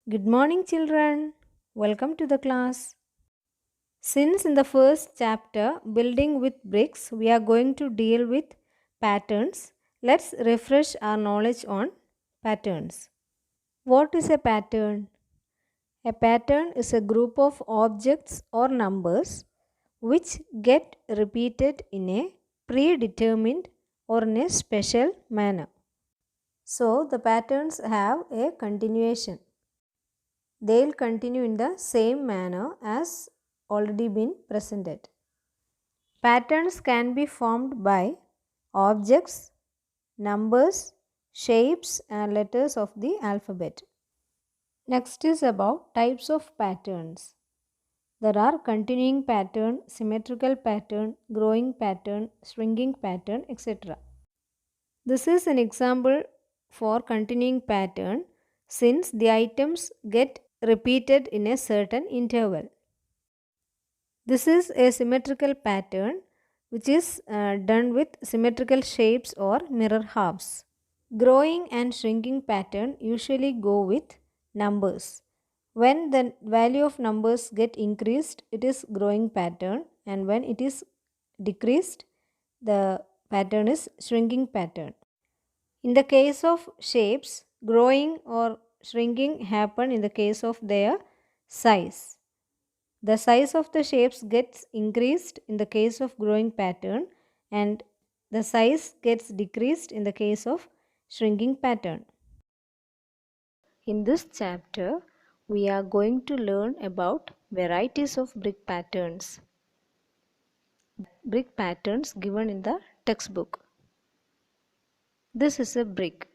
Good morning, children. Welcome to the class. Since in the first chapter, Building with Bricks, we are going to deal with patterns, let's refresh our knowledge on patterns. What is a pattern? A pattern is a group of objects or numbers which get repeated in a predetermined or in a special manner. So, the patterns have a continuation. They'll continue in the same manner as already been presented. Patterns can be formed by objects, numbers, shapes and letters of the alphabet. Next is about types of patterns. There are continuing pattern, symmetrical pattern, growing pattern, shrinking pattern, etc. This is an example for continuing pattern since the items get repeated in a certain interval. This is a symmetrical pattern which is done with symmetrical shapes or mirror halves. Growing and shrinking pattern usually go with numbers. When the value of numbers get increased, it is growing pattern, and when it is decreased, the pattern is shrinking pattern. In the case of shapes, growing or shrinking happen in the case of their size. The size of the shapes gets increased in the case of growing pattern and the size gets decreased in the case of shrinking pattern. In this chapter, we are going to learn about varieties of brick patterns. Brick patterns given in the textbook. This is a brick.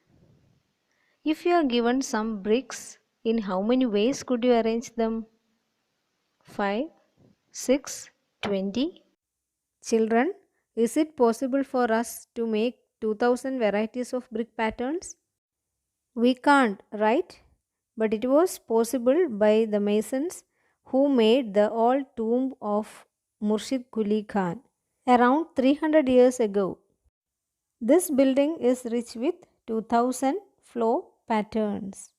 If you are given some bricks, in how many ways could you arrange them? 5, 6, 20. Children, is it possible for us to make 2000 varieties of brick patterns? We can't, right? But it was possible by the masons who made the old tomb of Murshid Quli Khan around 300 years ago. This building is rich with 2000 floor patterns.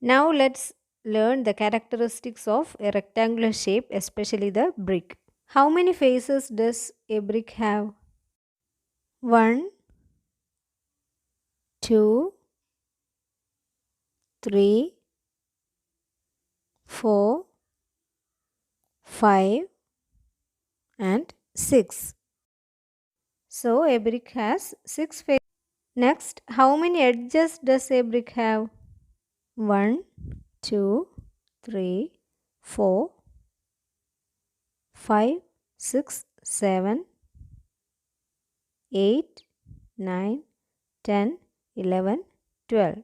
Now let's learn the characteristics of a rectangular shape, especially the brick. How many faces does a brick have? 1, 2, 3, 4, 5 and 6. So a brick has 6 faces. Next, how many edges does a brick have? 1, 2, 3, 4, 5, 6, 7, 8, 9, 10, 11, 12.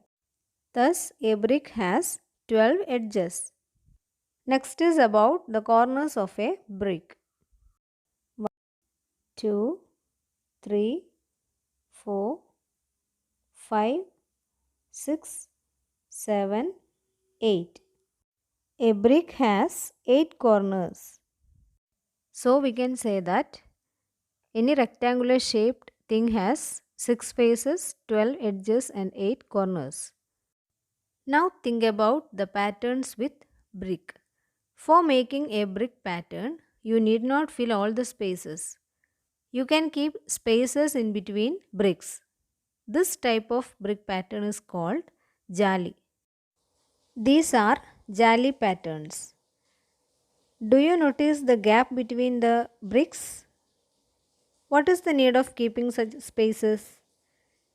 Thus, a brick has 12 edges. Next is about the corners of a brick. 1, 2, 3, 4, 5, 6, 7, 8. A brick has 8 corners. So we can say that any rectangular shaped thing has 6 faces, 12 edges and 8 corners. Now think about the patterns with brick. For making a brick pattern, you need not fill all the spaces. You can keep spaces in between bricks. This type of brick pattern is called jali. These are jali patterns. Do you notice the gap between the bricks? What is the need of keeping such spaces?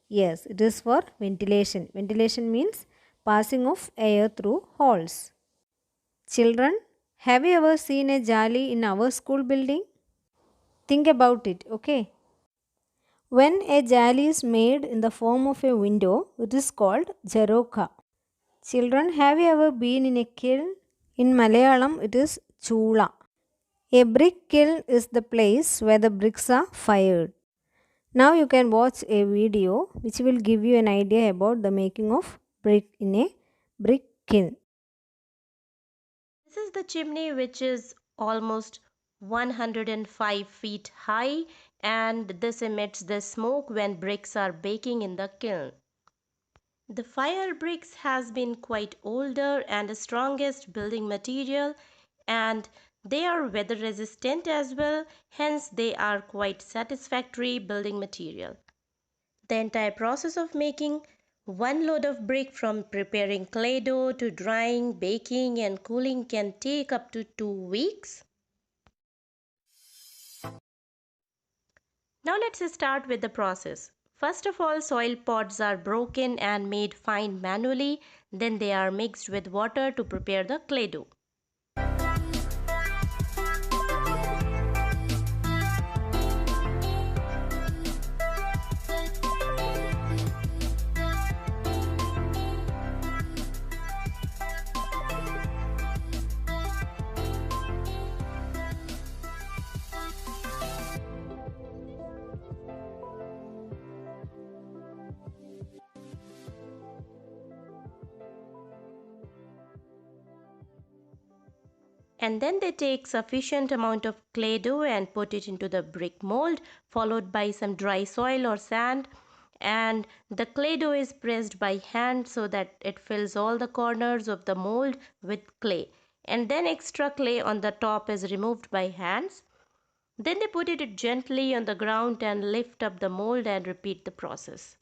Yes, it is for ventilation. Ventilation means passing of air through holes. Children, have you ever seen a jali in our school building? Think about it, okay? When a jali is made in the form of a window, it is called jaroka. Children, have you ever been in a kiln? In Malayalam, it is chula. A brick kiln is the place where the bricks are fired. Now you can watch a video which will give you an idea about the making of brick in a brick kiln. This is the chimney, which is almost 105 feet high, and this emits the smoke when bricks are baking in the kiln. The fire bricks has been quite older and the strongest building material, and they are weather resistant as well, hence they are quite satisfactory building material. The entire process of making one load of brick from preparing clay dough to drying, baking and cooling can take up to 2 weeks. Now let's start with the process. First of all, soil pods are broken and made fine manually. Then they are mixed with water to prepare the clay dough. And then they take sufficient amount of clay dough and put it into the brick mold, followed by some dry soil or sand, and the clay dough is pressed by hand so that it fills all the corners of the mold with clay, and then extra clay on the top is removed by hands. Then they put it gently on the ground and lift up the mold and repeat the process.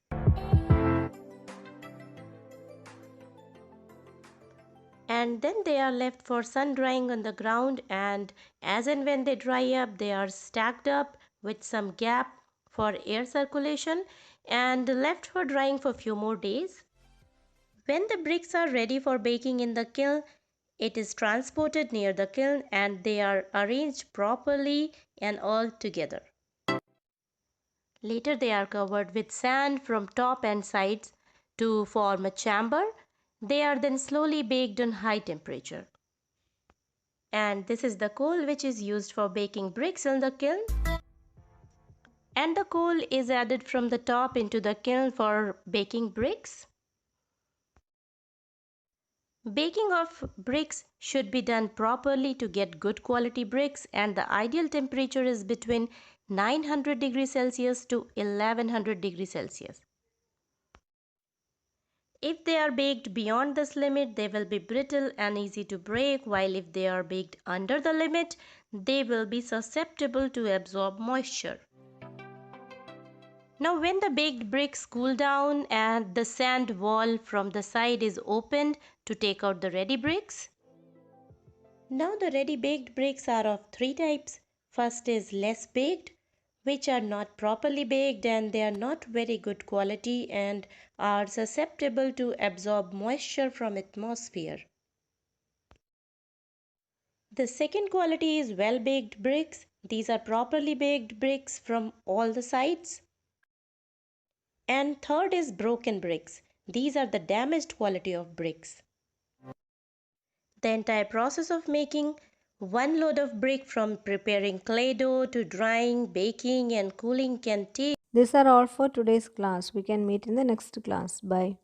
And then they are left for sun drying on the ground, and as and when they dry up they are stacked up with some gap for air circulation and left for drying for few more days. When the bricks are ready for baking in the kiln, it is transported near the kiln and they are arranged properly and all together. Later they are covered with sand from top and sides to form a chamber. They are then slowly baked on high temperature. And this is the coal which is used for baking bricks in the kiln. And the coal is added from the top into the kiln for baking bricks. Baking of bricks should be done properly to get good quality bricks, and the ideal temperature is between 900 degrees Celsius to 1100 degrees Celsius. If they are baked beyond this limit, they will be brittle and easy to break, while if they are baked under the limit, they will be susceptible to absorb moisture. Now when the baked bricks cool down and the sand wall from the side is opened to take out the ready bricks. Now the ready baked bricks are of three types. First is less baked, which are not properly baked and they are not very good quality and are susceptible to absorb moisture from atmosphere. The second quality is well baked bricks. These are properly baked bricks from all the sides. And third is broken bricks. These are the damaged quality of bricks. The entire process of making one load of brick from preparing clay dough to drying, baking and cooling can take. These are all for today's class. We can meet in the next class. Bye.